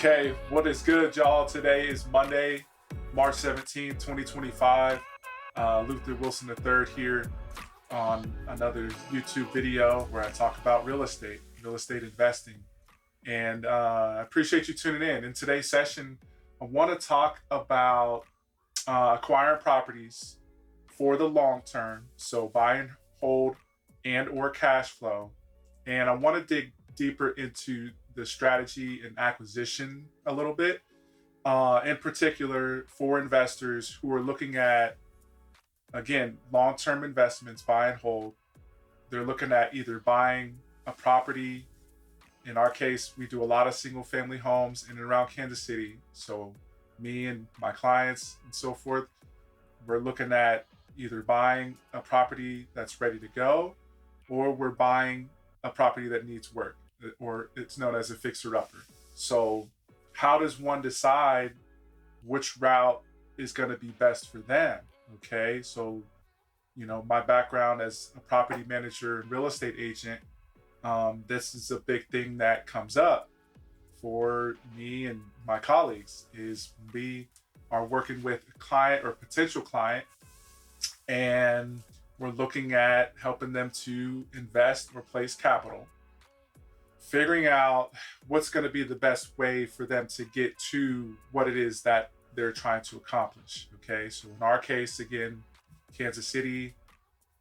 Okay, what is good, y'all? Today is Monday, March 17th, 2025. Luther Wilson III here on another YouTube video where I talk about real estate investing. And I appreciate you tuning in. In today's session, I want to talk about acquiring properties for the long term. So buy and hold and or cash flow. And I want to dig deeper into the strategy and acquisition a little bit, in particular for investors who are looking at, again, long-term investments, buy and hold. They're looking at either buying a property. In our case, we do a lot of single family homes in and around Kansas City. So me and my clients and so forth, we're looking at either buying a property that's ready to go, or we're buying a property that needs work, or it's known as a fixer-upper. So how does one decide which route is going to be best for them? Okay, so my background as a property manager and real estate agent, this is a big thing that comes up for me and my colleagues. Is we are working with a client or potential client, and we're looking at helping them to invest or place capital, figuring out what's going to be the best way for them to get to what it is that they're trying to accomplish. Okay, so in our case, again, Kansas City,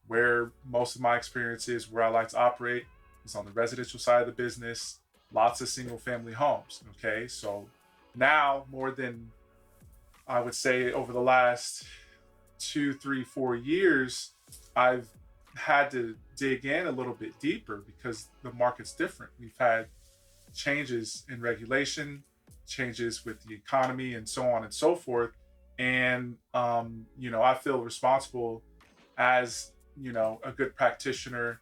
where most of my experience is, where I like to operate, is on the residential side of the business, lots of single family homes. Okay, so now more than, I would say, over the last 2, 3, 4 years, I've had to dig in a little bit deeper because the market's different. We've had changes in regulation, changes with the economy, and so on and so forth. And I feel responsible as a good practitioner,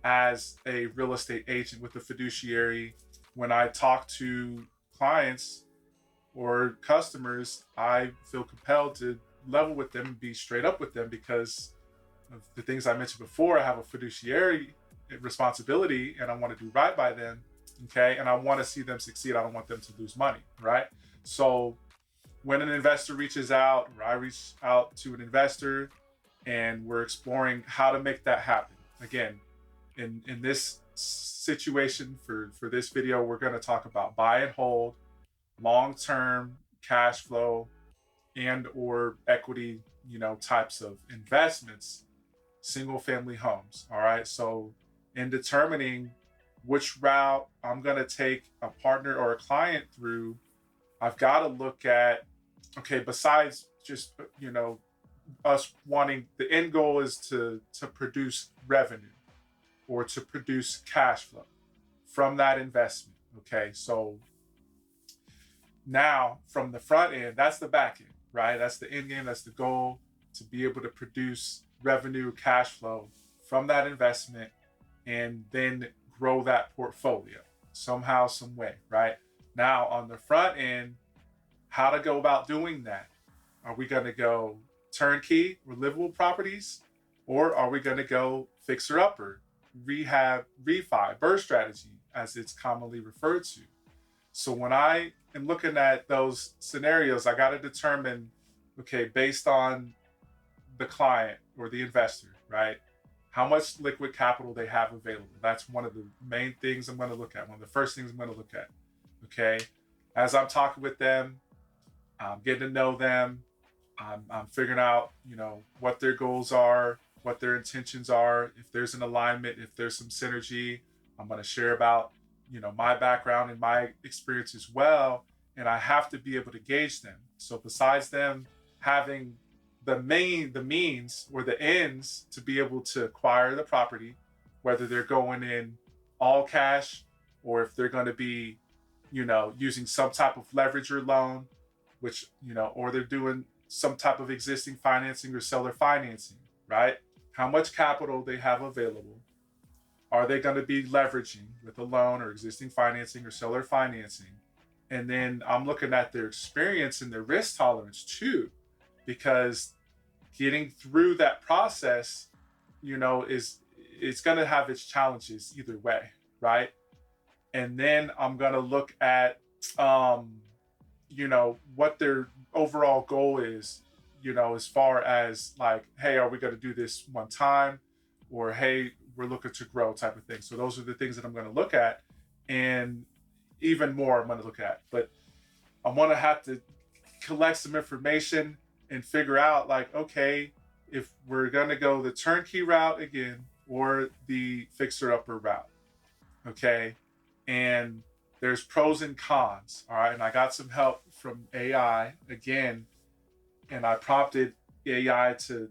as a real estate agent with a fiduciary. When I talk to clients or customers, I feel compelled to level with them and be straight up with them because of the things I mentioned before. I have a fiduciary responsibility and I want to do right by them. Okay. And I want to see them succeed. I don't want them to lose money. Right. So when an investor reaches out, or I reach out to an investor, and we're exploring how to make that happen. Again, in this situation for this video, we're going to talk about buy and hold, long-term cash flow, and or equity, types of investments, single family homes. All right. So in determining which route I'm going to take a partner or a client through, I've got to look at, okay, besides just, us wanting, the end goal is to produce revenue or to produce cash flow from that investment. Okay. So now from the front end, that's the back end, right? That's the end game. That's the goal, to be able to produce revenue, cash flow from that investment, and then grow that portfolio somehow, some way, right? Now on the front end, how to go about doing that? Are we going to go turnkey or livable properties, or are we going to go fixer-upper, rehab, refi, burst strategy, as it's commonly referred to? So when I am looking at those scenarios, I got to determine, okay, based on the client or the investor, right, how much liquid capital they have available. That's one of the main things I'm going to look at. One of the first things I'm going to look at. Okay, as I'm talking with them, I'm getting to know them. I'm figuring out, what their goals are, what their intentions are. If there's an alignment, if there's some synergy, I'm going to share about, my background and my experience as well. And I have to be able to gauge them. So besides them having the means or the ends to be able to acquire the property, whether they're going in all cash or if they're going to be, using some type of leverage or loan, which, or they're doing some type of existing financing or seller financing, right? How much capital they have available. Are they going to be leveraging with a loan or existing financing or seller financing? And then I'm looking at their experience and their risk tolerance too, because getting through that process, it's going to have its challenges either way, right? And then I'm going to look at um, what their overall goal is, as far as like, hey, are we going to do this one time, or hey, we're looking to grow type of thing. So those are the things that I'm going to look at, and even more I'm going to look at. But I'm going to have to collect some information and figure out like, okay, if we're going to go the turnkey route again or the fixer upper route. Okay. And there's pros and cons. All right. And I got some help from AI again, and I prompted AI to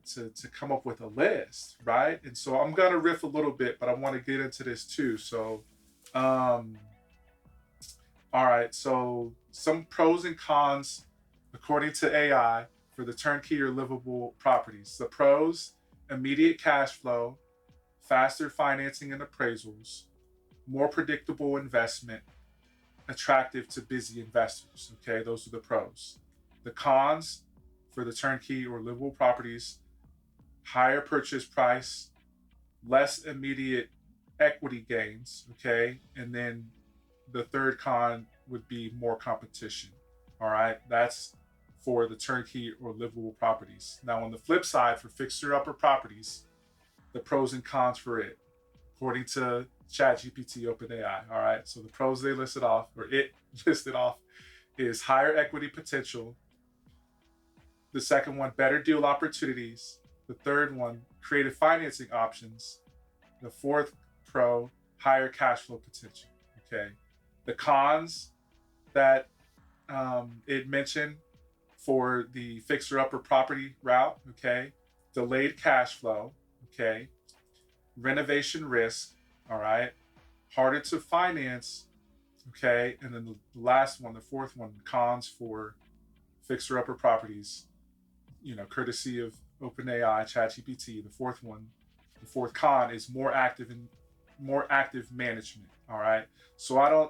come up with a list. Right. And so I'm going to riff a little bit, but I want to get into this too. So, um, all right. So some pros and cons, according to AI, for the turnkey or livable properties. The pros: immediate cash flow, faster financing and appraisals, more predictable investment, attractive to busy investors. Okay, those are the pros. The cons for the turnkey or livable properties: higher purchase price, less immediate equity gains. Okay, and then the third con would be more competition. All right, that's for the turnkey or livable properties. Now, on the flip side, for fixer upper properties, the pros and cons for it, according to ChatGPT OpenAI. All right, so the pros they listed off, or it listed off, is higher equity potential. The second one, better deal opportunities. The third one, creative financing options. The fourth pro, higher cash flow potential. Okay. The cons that it mentioned for the fixer upper property route, okay, delayed cash flow, okay, renovation risk, all right, harder to finance, okay, and then the last one, the fourth one, cons for fixer upper properties, courtesy of OpenAI, ChatGPT. The fourth one, the fourth con is more active management. All right, so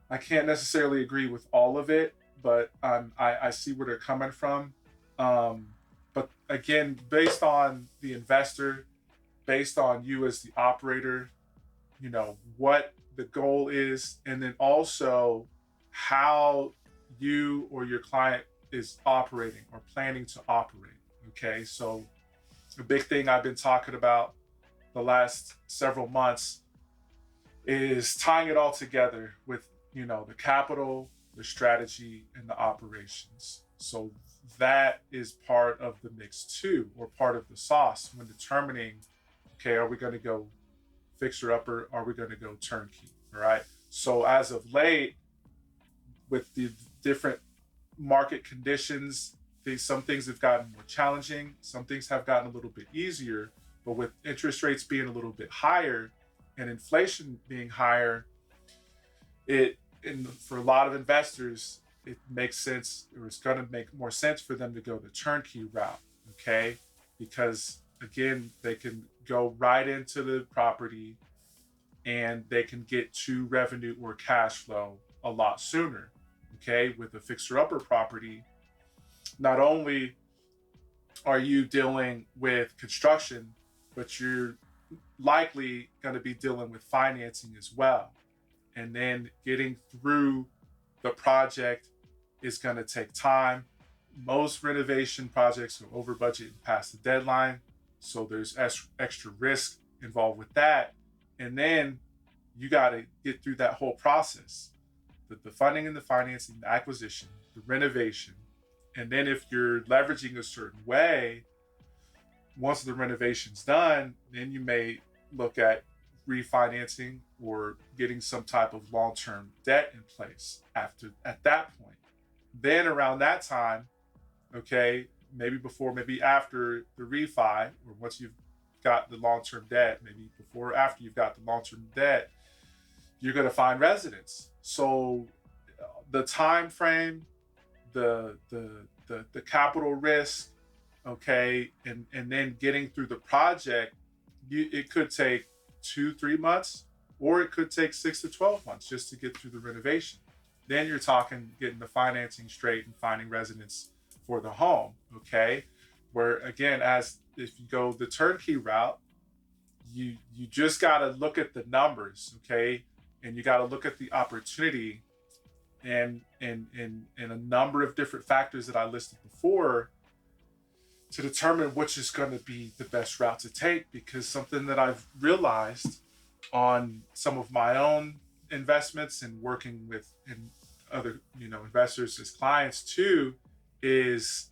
I can't necessarily agree with all of it, but I see where they're coming from. But again, based on the investor, based on you as the operator, what the goal is, and then also how you or your client is operating or planning to operate. Okay, so a big thing I've been talking about the last several months is tying it all together with the capital, the strategy, and the operations. So that is part of the mix too, or part of the sauce when determining, okay, are we going to go fixer upper, are we going to go turnkey? All right, so as of late, with the different market conditions, some things have gotten more challenging, some things have gotten a little bit easier, but with interest rates being a little bit higher and inflation being higher, for a lot of investors, it makes sense, or it's going to make more sense for them to go the turnkey route, okay? Because again, they can go right into the property and they can get to revenue or cash flow a lot sooner, okay? With a fixer upper property, not only are you dealing with construction, but you're likely going to be dealing with financing as well. And then getting through the project is going to take time. Most renovation projects are over budget and past the deadline, so there's extra risk involved with that. And then you got to get through that whole process: the funding and the financing, the acquisition, the renovation. And then if you're leveraging a certain way, once the renovation's done, then you may look at refinancing or getting some type of long-term debt in place at that point. Then around that time, okay, maybe before, maybe after the refi, or once you've got the long-term debt, maybe before or after you've got the long-term debt, you're going to find residence. So the time frame, the capital risk, okay, and then getting through the project, it could take 2-3 months, or it could take 6 to 12 months just to get through the renovation. Then you're talking getting the financing straight and finding residence for the home, okay? Where again, as if you go the turnkey route, you just got to look at the numbers, okay? And you got to look at the opportunity and a number of different factors that I listed before to determine which is going to be the best route to take. Because something that I've realized on some of my own investments and working with other investors as clients too is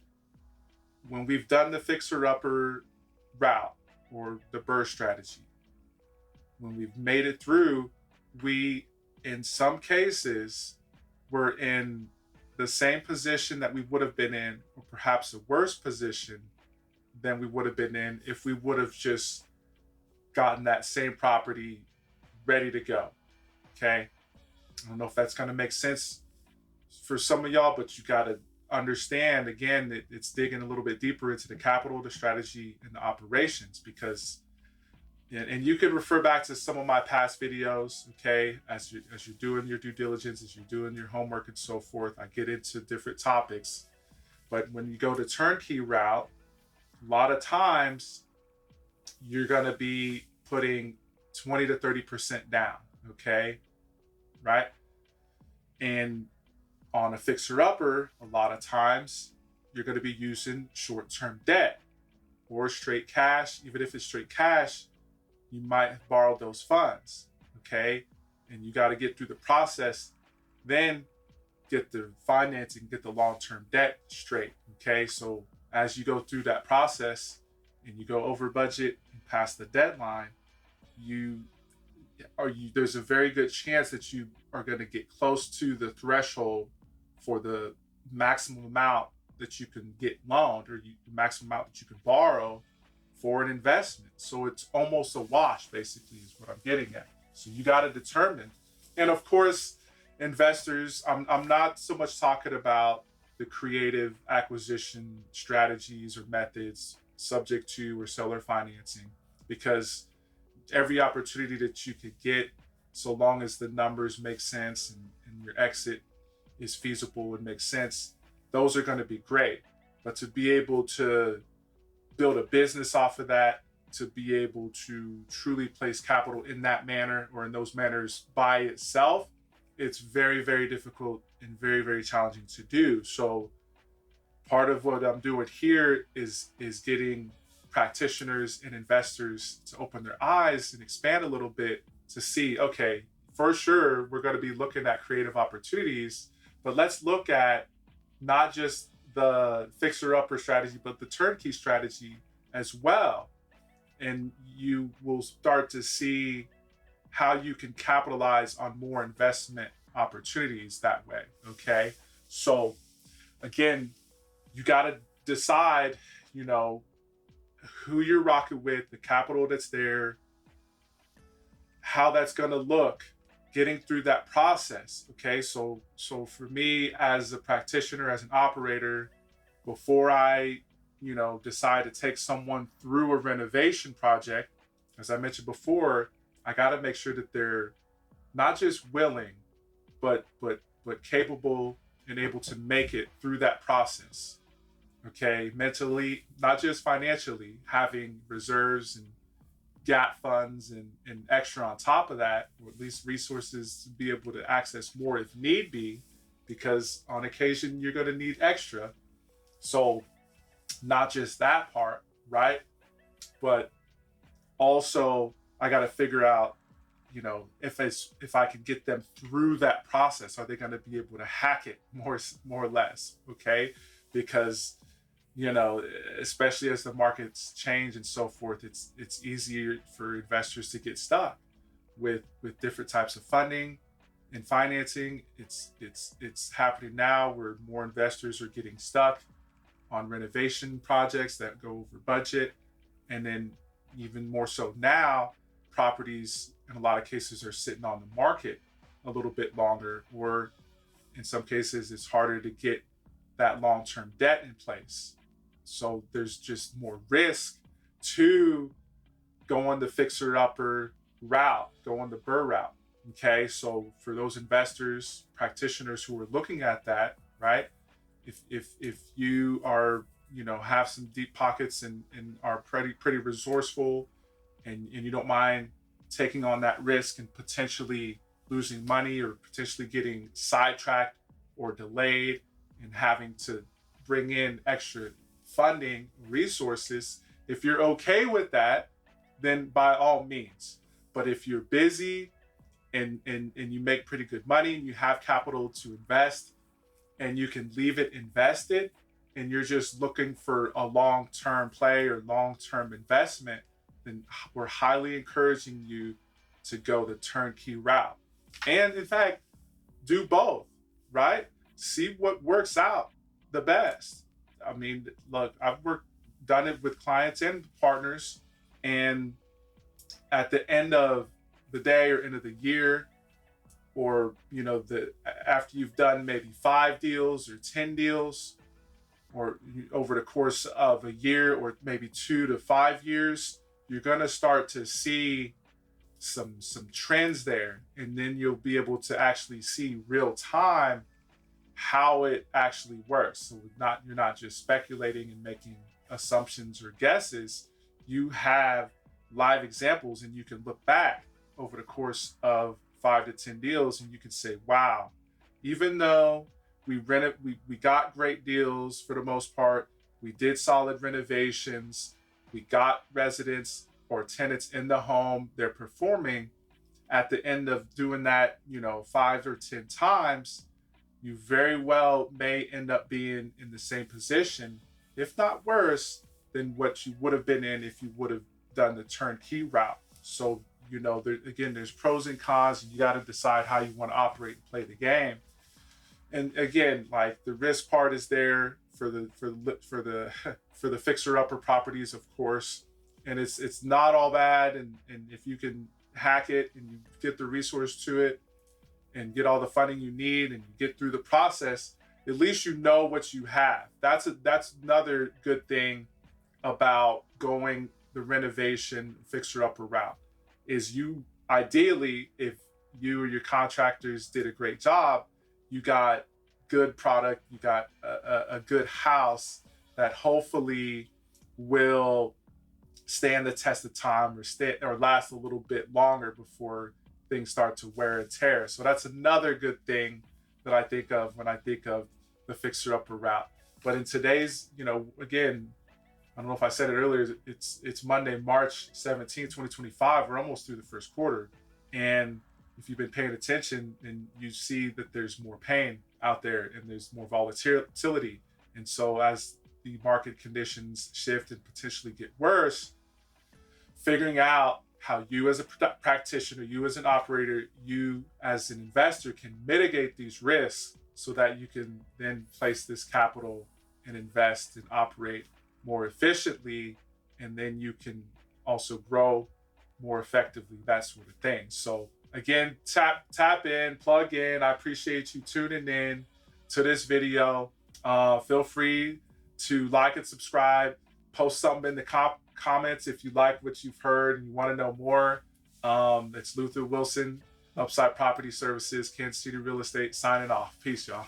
when we've done the fixer upper route or the burr strategy, when we've made it through, we in some cases were in the same position that we would have been in, or perhaps a worse position than we would have been in if we would have just gotten that same property ready to go. Okay. I don't know if that's going to make sense for some of y'all, but you got to understand again that it's digging a little bit deeper into the capital, the strategy, and the operations. Because and you can refer back to some of my past videos, okay, as you're doing your due diligence, as you're doing your homework and so forth. I get into different topics. But when you go to turnkey route, a lot of times you're going to be putting 20 to 30% down, okay, right? And on a fixer upper, a lot of times you're going to be using short-term debt or straight cash. Even if it's straight cash, you might have borrowed those funds, okay? And you got to get through the process, then get the financing, get the long-term debt straight, okay? So as you go through that process and you go over budget and past the deadline, there's a very good chance that you are going to get close to the threshold for the maximum amount that you can get loaned, or the maximum amount that you can borrow for an investment. So it's almost a wash, basically, is what I'm getting at. So you got to determine. And of course, investors, I'm not so much talking about the creative acquisition strategies or methods subject to or seller financing, because every opportunity that you could get, so long as the numbers make sense and your exit is feasible and makes sense, those are going to be great. But to be able to build a business off of that, to be able to truly place capital in that manner or in those manners by itself, it's very, very difficult and very, very challenging to do. So part of what I'm doing here is getting practitioners and investors to open their eyes and expand a little bit to see, okay, for sure, we're going to be looking at creative opportunities, but let's look at not just the fixer upper strategy, but the turnkey strategy as well. And you will start to see how you can capitalize on more investment opportunities that way. Okay. So again, you got to decide, who you're rocking with, the capital that's there, how that's going to look, getting through that process. Okay. So for me as a practitioner, as an operator, before I, decide to take someone through a renovation project, as I mentioned before, I got to make sure that they're not just willing, but capable and able to make it through that process. Okay, mentally, not just financially, having reserves and gap funds and extra on top of that, or at least resources to be able to access more if need be, because on occasion you're going to need extra. So not just that part, right? But also I got to figure out, if I can get them through that process, are they going to be able to hack it more or less? Okay, because especially as the markets change and so forth, it's easier for investors to get stuck with different types of funding and financing. It's happening now where more investors are getting stuck on renovation projects that go over budget, and then even more so now, properties in a lot of cases are sitting on the market a little bit longer, or in some cases it's harder to get that long-term debt in place. So there's just more risk to going the fixer upper route, going the burr route. Okay, so for those investors, practitioners who are looking at that, right? If you are, have some deep pockets and are pretty resourceful, and you don't mind taking on that risk and potentially losing money or potentially getting sidetracked or delayed and having to bring in extra funding resources, if you're okay with that, then by all means. But if you're busy and you make pretty good money and you have capital to invest and you can leave it invested and you're just looking for a long-term play or long-term investment, then we're highly encouraging you to go the turnkey route. And in fact, do both, right? See what works out the best. I mean, look, done it with clients and partners, and at the end of the day or end of the year, or after you've done maybe 5 deals or 10 deals, or over the course of a year or maybe 2 to 5 years, you're going to start to see some trends there, and then you'll be able to actually see real time how it actually works. So you're not just speculating and making assumptions or guesses. You have live examples, and you can look back over the course of 5 to 10 deals, and you can say, wow, even though we got great deals for the most part, we did solid renovations, we got residents or tenants in the home, they're performing. At the end of doing that, 5 or 10 times, you very well may end up being in the same position, if not worse, than what you would have been in if you would have done the turnkey route. So, there's pros and cons, and you got to decide how you want to operate and play the game. And again, like, the risk part is there for the fixer-upper properties, of course, and it's not all bad. And if you can hack it and you get the resource to it and get all the funding you need and you get through the process, at least you know what you have. That's another good thing about going the renovation fixer-upper route, is you ideally, if you or your contractors did a great job, you got good product, you got a good house that hopefully will stand the test of time or last a little bit longer before things start to wear and tear. So that's another good thing that I think of when I think of the fixer-upper route. But in today's, again, I don't know if I said it earlier, it's Monday, March 17, 2025. We're almost through the first quarter. And if you've been paying attention, then you see that there's more pain out there and there's more volatility. And so as the market conditions shift and potentially get worse, figuring out how you as a practitioner, you as an operator, you as an investor can mitigate these risks so that you can then place this capital and invest and operate more efficiently, and then you can also grow more effectively, that sort of thing. So again, tap in, plug in. I appreciate you tuning in to this video. Feel free to like and subscribe, post something in the comments if you like what you've heard and you want to know more. It's Luther Wilson, Upside Property Services, Kansas City Real Estate, signing off. Peace, y'all.